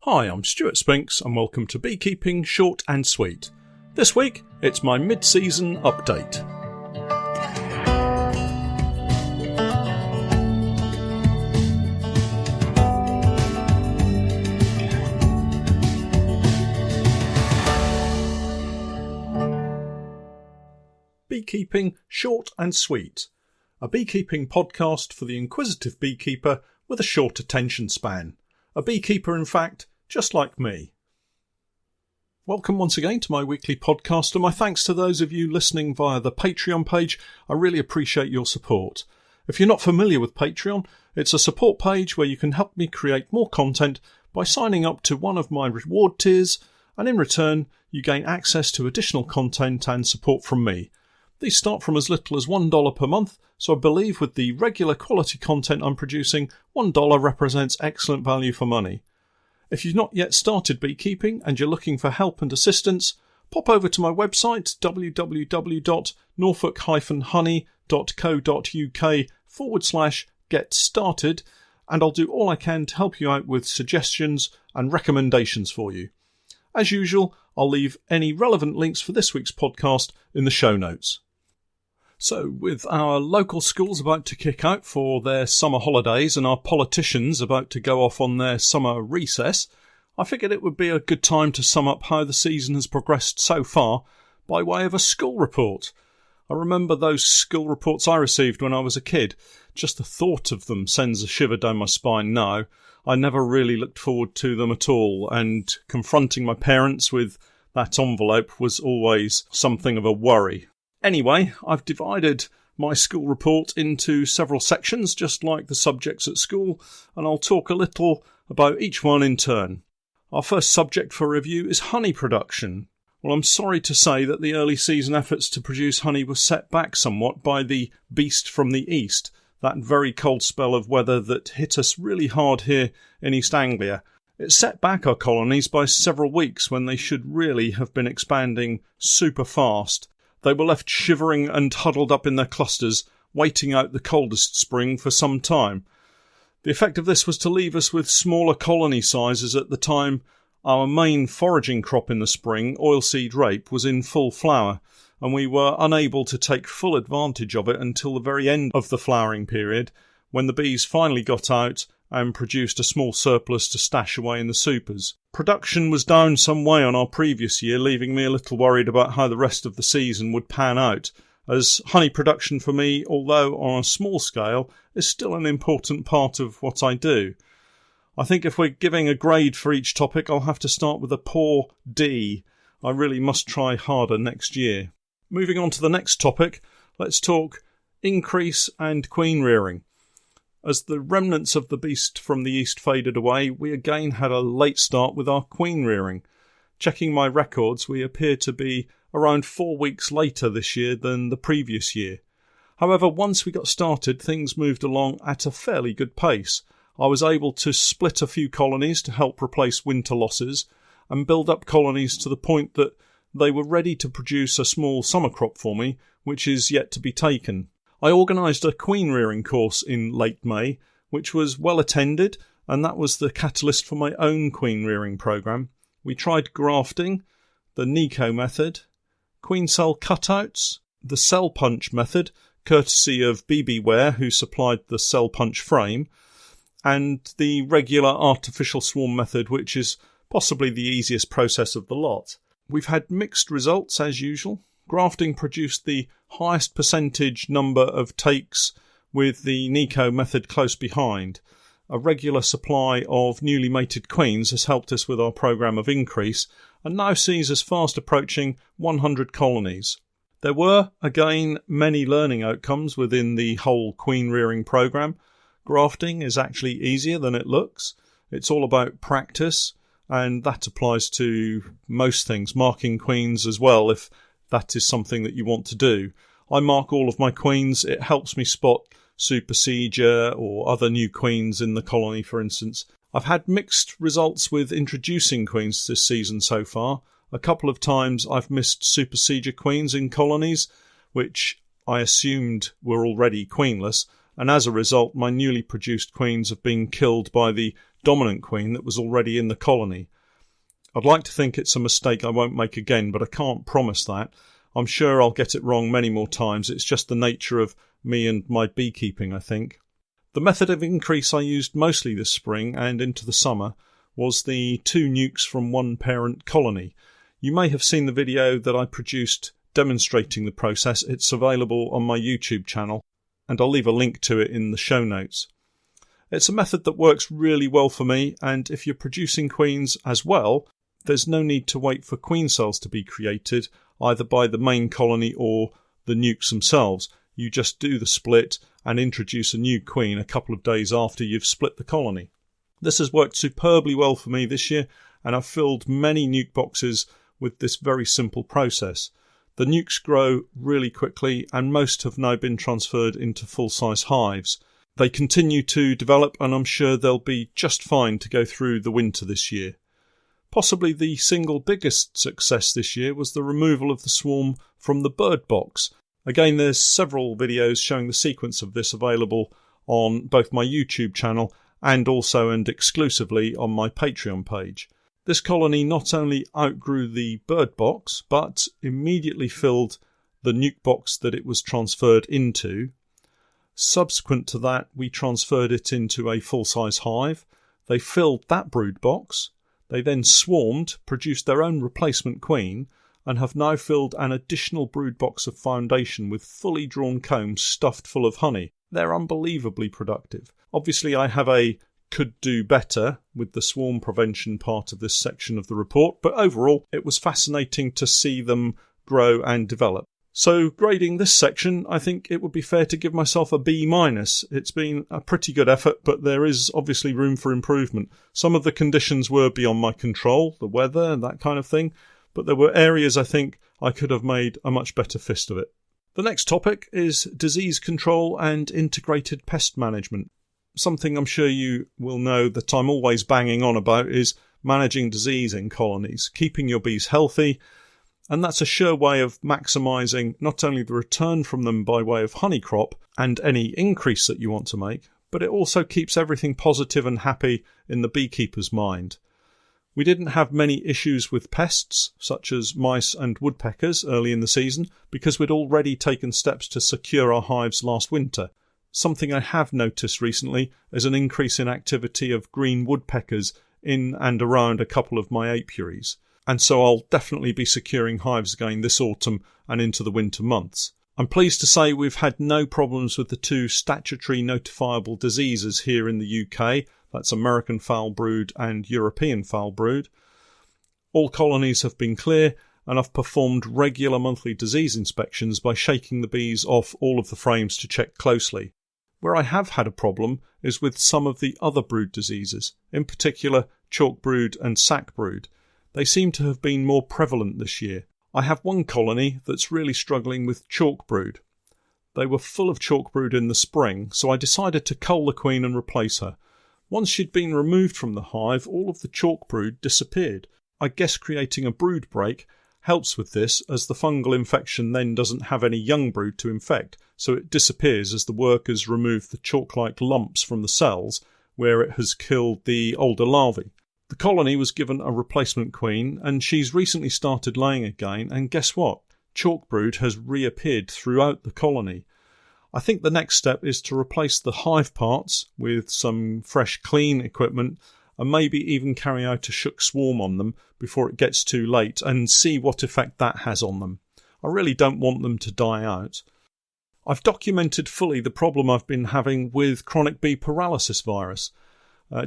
Hi, I'm Stuart Spinks and welcome to Beekeeping Short and Sweet. This week, it's my mid-season update. Beekeeping Short and Sweet, a beekeeping podcast for the inquisitive beekeeper with a short attention span. A beekeeper, in fact, just like me. Welcome once again to my weekly podcast, and my thanks to those of you listening via the Patreon page. I really appreciate your support. If you're not familiar with Patreon, it's a support page where you can help me create more content by signing up to one of my reward tiers, and in return, you gain access to additional content and support from me. These start from as little as $1 per month, so I believe with the regular quality content I'm producing, $1 represents excellent value for money. If you've not yet started beekeeping and you're looking for help and assistance, pop over to my website www.norfolkhoney.co.uk/get started, and I'll do all I can to help you out with suggestions and recommendations for you. As usual, I'll leave any relevant links for this week's podcast in the show notes. So, with our local schools about to kick out for their summer holidays and our politicians about to go off on their summer recess, I figured it would be a good time to sum up how the season has progressed so far by way of a school report. I remember those school reports I received when I was a kid. Just the thought of them sends a shiver down my spine now. I never really looked forward to them at all, and confronting my parents with that envelope was always something of a worry. Anyway, I've divided my school report into several sections, just like the subjects at school, and I'll talk a little about each one in turn. Our first subject for review is honey production. Well, I'm sorry to say that the early season efforts to produce honey were set back somewhat by the beast from the east, that very cold spell of weather that hit us really hard here in East Anglia. It set back our colonies by several weeks when they should really have been expanding super fast. They were left shivering and huddled up in their clusters, waiting out the coldest spring for some time. The effect of this was to leave us with smaller colony sizes at the time our main foraging crop in the spring, oilseed rape, was in full flower, and we were unable to take full advantage of it until the very end of the flowering period, when the bees finally got out and produced a small surplus to stash away in the supers. Production was down some way on our previous year, leaving me a little worried about how the rest of the season would pan out, as honey production for me, although on a small scale, is still an important part of what I do. I think if we're giving a grade for each topic, I'll have to start with a poor D. I really must try harder next year. Moving on to the next topic, let's talk increase and queen rearing. As the remnants of the beast from the east faded away, we again had a late start with our queen rearing. Checking my records, we appear to be around 4 weeks later this year than the previous year. However, once we got started, things moved along at a fairly good pace. I was able to split a few colonies to help replace winter losses and build up colonies to the point that they were ready to produce a small summer crop for me, which is yet to be taken. I organised a queen rearing course in late May, which was well attended, and that was the catalyst for my own queen rearing programme. We tried grafting, the Nico method, queen cell cutouts, the cell punch method, courtesy of BBware, who supplied the cell punch frame, and the regular artificial swarm method, which is possibly the easiest process of the lot. We've had mixed results as usual. Grafting produced the highest percentage number of takes, with the Nico method close behind. A regular supply of newly mated queens has helped us with our programme of increase, and now sees us fast approaching 100 colonies. There were, again, many learning outcomes within the whole queen rearing programme. Grafting is actually easier than it looks. It's all about practice, and that applies to most things, marking queens as well, if that is something that you want to do. I mark all of my queens. It helps me spot supersedure or other new queens in the colony, for instance. I've had mixed results with introducing queens this season so far. A couple of times I've missed supersedure queens in colonies, which I assumed were already queenless, and as a result my newly produced queens have been killed by the dominant queen that was already in the colony. I'd like to think it's a mistake I won't make again, but I can't promise that. I'm sure I'll get it wrong many more times. It's just the nature of me and my beekeeping, I think. The method of increase I used mostly this spring and into the summer was the 2 nukes from one parent colony. You may have seen the video that I produced demonstrating the process. It's available on my YouTube channel, and I'll leave a link to it in the show notes. It's a method that works really well for me, and if you're producing queens as well, there's no need to wait for queen cells to be created, either by the main colony or the nukes themselves. You just do the split and introduce a new queen a couple of days after you've split the colony. This has worked superbly well for me this year, and I've filled many nuke boxes with this very simple process. The nukes grow really quickly, and most have now been transferred into full-size hives. They continue to develop, and I'm sure they'll be just fine to go through the winter this year. Possibly the single biggest success this year was the removal of the swarm from the bird box. Again, there's several videos showing the sequence of this available on both my YouTube channel and also and exclusively on my Patreon page. This colony not only outgrew the bird box, but immediately filled the nuke box that it was transferred into. Subsequent to that, we transferred it into a full-size hive. They filled that brood box. They then swarmed, produced their own replacement queen, and have now filled an additional brood box of foundation with fully drawn combs stuffed full of honey. They're unbelievably productive. Obviously, I have a could do better with the swarm prevention part of this section of the report, but overall, it was fascinating to see them grow and develop. So, grading this section, I think it would be fair to give myself a B-. It's been a pretty good effort, but there is obviously room for improvement. Some of the conditions were beyond my control, the weather and that kind of thing, but there were areas I think I could have made a much better fist of it. The next topic is disease control and integrated pest management. Something I'm sure you will know that I'm always banging on about is managing disease in colonies, keeping your bees healthy, and that's a sure way of maximising not only the return from them by way of honey crop and any increase that you want to make, but it also keeps everything positive and happy in the beekeeper's mind. We didn't have many issues with pests, such as mice and woodpeckers, early in the season, because we'd already taken steps to secure our hives last winter. Something I have noticed recently is an increase in activity of green woodpeckers in and around a couple of my apiaries, and so I'll definitely be securing hives again this autumn and into the winter months. I'm pleased to say we've had no problems with the 2 statutory notifiable diseases here in the UK, that's American foul brood and European foul brood. All colonies have been clear, and I've performed regular monthly disease inspections by shaking the bees off all of the frames to check closely. Where I have had a problem is with some of the other brood diseases, in particular chalk brood and sack brood. They seem to have been more prevalent this year. I have one colony that's really struggling with chalk brood. They were full of chalk brood in the spring, so I decided to cull the queen and replace her. Once she'd been removed from the hive, all of the chalk brood disappeared. I guess creating a brood break helps with this, as the fungal infection then doesn't have any young brood to infect, so it disappears as the workers remove the chalk-like lumps from the cells where it has killed the older larvae. The colony was given a replacement queen, and she's recently started laying again, and guess what? Chalk brood has reappeared throughout the colony. I think the next step is to replace the hive parts with some fresh clean equipment, and maybe even carry out a shook swarm on them before it gets too late and see what effect that has on them. I really don't want them to die out. I've documented fully the problem I've been having with chronic bee paralysis virus.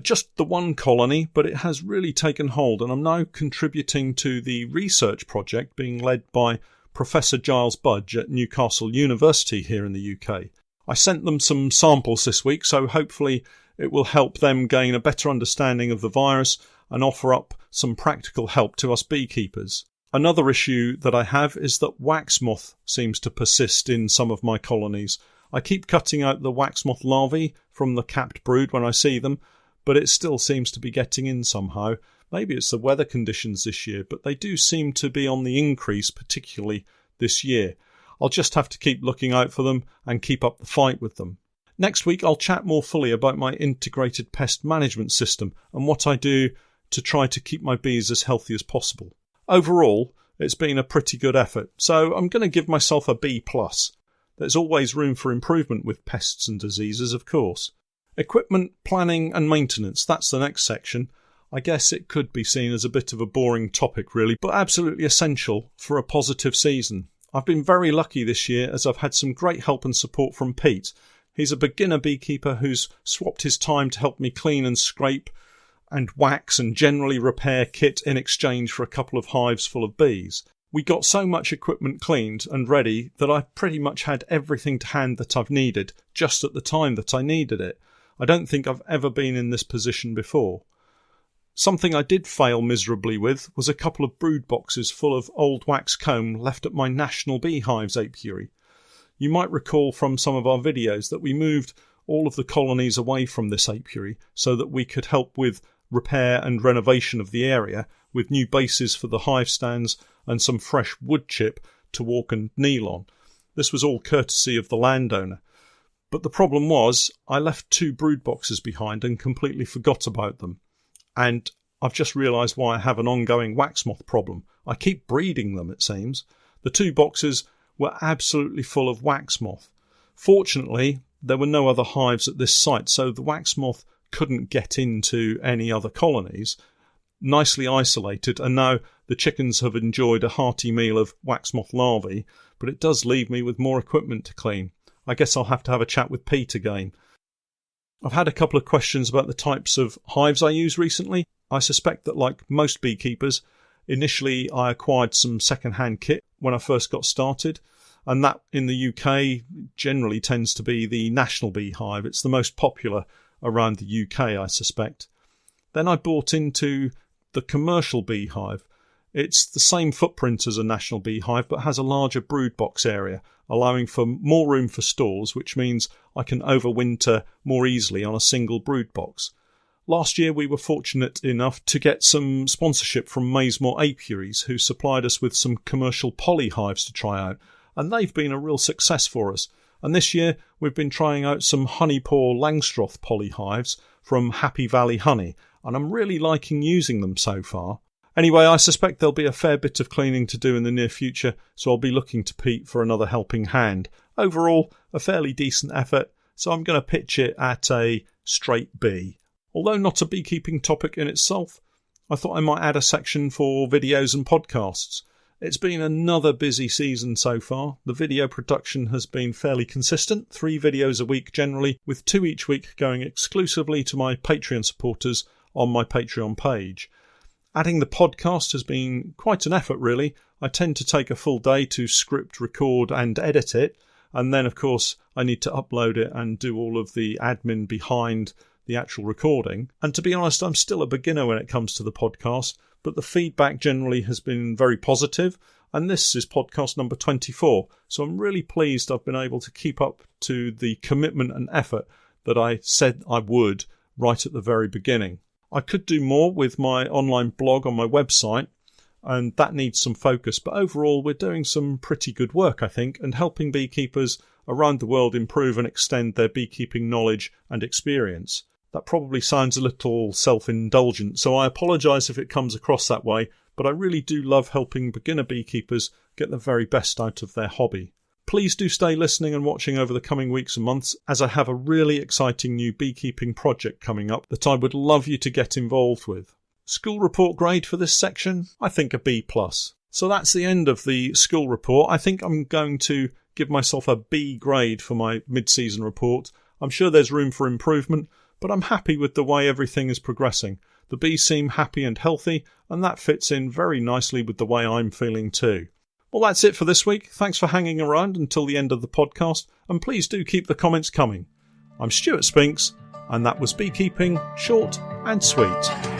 Just the one colony, but it has really taken hold, and I'm now contributing to the research project being led by Professor Giles Budge at Newcastle University here in the UK. I sent them some samples this week, so hopefully it will help them gain a better understanding of the virus and offer up some practical help to us beekeepers. Another issue that I have is that wax moth seems to persist in some of my colonies. I keep cutting out the wax moth larvae from the capped brood when I see them, but it still seems to be getting in somehow. Maybe it's the weather conditions this year, but they do seem to be on the increase, particularly this year. I'll just have to keep looking out for them and keep up the fight with them. Next week I'll chat more fully about my integrated pest management system and what I do to try to keep my bees as healthy as possible. Overall, it's been a pretty good effort, so I'm going to give myself a B+. There's always room for improvement with pests and diseases, of course. Equipment, planning and maintenance, that's the next section. I guess it could be seen as a bit of a boring topic really, but absolutely essential for a positive season. I've been very lucky this year as I've had some great help and support from Pete. He's a beginner beekeeper who's swapped his time to help me clean and scrape and wax and generally repair kit in exchange for a couple of hives full of bees. We got so much equipment cleaned and ready that I pretty much had everything to hand that I've needed, just at the time that I needed it. I don't think I've ever been in this position before. Something I did fail miserably with was a couple of brood boxes full of old wax comb left at my National Beehives apiary. You might recall from some of our videos that we moved all of the colonies away from this apiary so that we could help with repair and renovation of the area, with new bases for the hive stands and some fresh wood chip to walk and kneel on. This was all courtesy of the landowner. But the problem was I left 2 brood boxes behind and completely forgot about them. And I've just realised why I have an ongoing wax moth problem. I keep breeding them, it seems. The 2 boxes were absolutely full of wax moth. Fortunately, there were no other hives at this site, so the wax moth couldn't get into any other colonies. Nicely isolated, and now the chickens have enjoyed a hearty meal of wax moth larvae, but it does leave me with more equipment to clean. I guess I'll have to have a chat with Pete again. I've had a couple of questions about the types of hives I use recently. I suspect that, like most beekeepers, initially I acquired some second-hand kit when I first got started, and that in the UK generally tends to be the National Beehive. It's the most popular around the UK, I suspect. Then I bought into the commercial beehive. It's the same footprint as a National Beehive but has a larger brood box area, allowing for more room for stores, which means I can overwinter more easily on a single brood box. Last year we were fortunate enough to get some sponsorship from Maysmore Apiaries, who supplied us with some commercial poly hives to try out, and they've been a real success for us. And this year we've been trying out some honeypaw Langstroth poly hives from Happy Valley Honey, and I'm really liking using them so far. Anyway, I suspect there'll be a fair bit of cleaning to do in the near future, so I'll be looking to Pete for another helping hand. Overall, a fairly decent effort, so I'm going to pitch it at a straight B. Although not a beekeeping topic in itself, I thought I might add a section for videos and podcasts. It's been another busy season so far. The video production has been fairly consistent, 3 videos a week generally, with 2 each week going exclusively to my Patreon supporters on my Patreon page. Adding the podcast has been quite an effort really. I tend to take a full day to script, record and edit it, and then of course I need to upload it and do all of the admin behind the actual recording. And to be honest, I'm still a beginner when it comes to the podcast, but the feedback generally has been very positive, and this is podcast number 24, so I'm really pleased I've been able to keep up to the commitment and effort that I said I would right at the very beginning. I could do more with my online blog on my website, and that needs some focus, but overall we're doing some pretty good work, I think, and helping beekeepers around the world improve and extend their beekeeping knowledge and experience. That probably sounds a little self-indulgent, so I apologise if it comes across that way, but I really do love helping beginner beekeepers get the very best out of their hobby. Please do stay listening and watching over the coming weeks and months, as I have a really exciting new beekeeping project coming up that I would love you to get involved with. School report grade for this section? I think a B+. So that's the end of the school report. I think I'm going to give myself a B grade for my mid-season report. I'm sure there's room for improvement, but I'm happy with the way everything is progressing. The bees seem happy and healthy, and that fits in very nicely with the way I'm feeling too. Well, that's it for this week. Thanks for hanging around until the end of the podcast, and please do keep the comments coming. I'm Stuart Spinks, and that was Beekeeping, short and sweet.